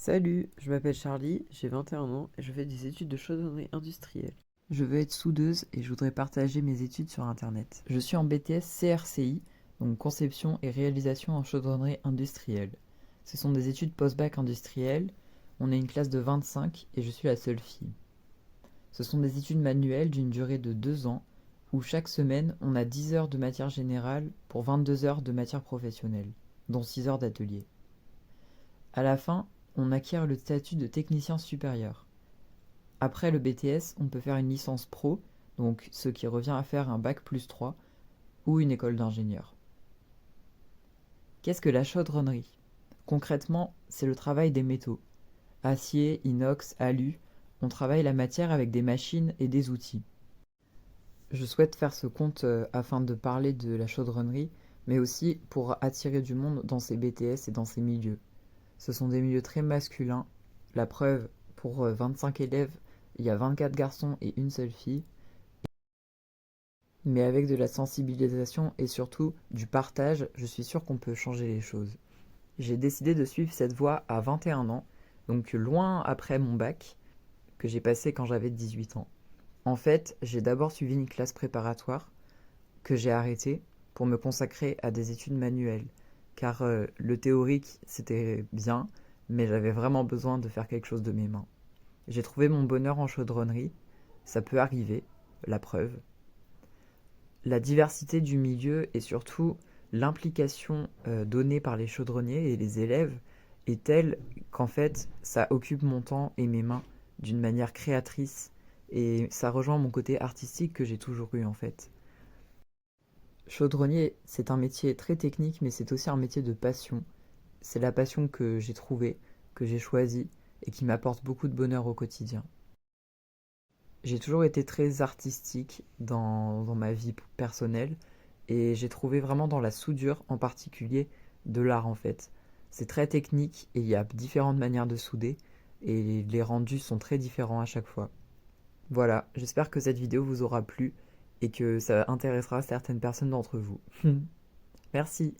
Salut, je m'appelle Charlie, j'ai 21 ans et je fais des études de chaudronnerie industrielle. Je veux être soudeuse et je voudrais partager mes études sur Internet. Je suis en BTS CRCI, donc conception et réalisation en chaudronnerie industrielle. Ce sont des études post-bac industrielles, on est une classe de 25 et je suis la seule fille. Ce sont des études manuelles d'une durée de 2 ans, où chaque semaine on a 10 heures de matière générale pour 22 heures de matière professionnelle, dont 6 heures d'atelier. À la fin, on acquiert le statut de technicien supérieur. Après le BTS, on peut faire une licence pro, donc ce qui revient à faire un bac plus 3, ou une école d'ingénieur. Qu'est-ce que la chaudronnerie? Concrètement, c'est le travail des métaux. Acier, inox, alu, on travaille la matière avec des machines et des outils. Je souhaite faire ce compte afin de parler de la chaudronnerie, mais aussi pour attirer du monde dans ces BTS et dans ces milieux. Ce sont des milieux très masculins. La preuve, pour 25 élèves, il y a 24 garçons et une seule fille. Mais avec de la sensibilisation et surtout du partage, je suis sûr qu'on peut changer les choses. J'ai décidé de suivre cette voie à 21 ans, donc loin après mon bac, que j'ai passé quand j'avais 18 ans. En fait, j'ai d'abord suivi une classe préparatoire que j'ai arrêtée pour me consacrer à des études manuelles, car le théorique, c'était bien, mais j'avais vraiment besoin de faire quelque chose de mes mains. J'ai trouvé mon bonheur en chaudronnerie, ça peut arriver, la preuve. La diversité du milieu et surtout l'implication donnée par les chaudronniers et les élèves est telle qu'en fait ça occupe mon temps et mes mains d'une manière créatrice et ça rejoint mon côté artistique que j'ai toujours eu en fait. Chaudronnier, c'est un métier très technique mais c'est aussi un métier de passion. C'est la passion que j'ai trouvée, que j'ai choisie et qui m'apporte beaucoup de bonheur au quotidien. J'ai toujours été très artistique dans ma vie personnelle et j'ai trouvé vraiment dans la soudure en particulier de l'art en fait. C'est très technique et il y a différentes manières de souder et les rendus sont très différents à chaque fois. Voilà, j'espère que cette vidéo vous aura plu et que ça intéressera certaines personnes d'entre vous. Merci.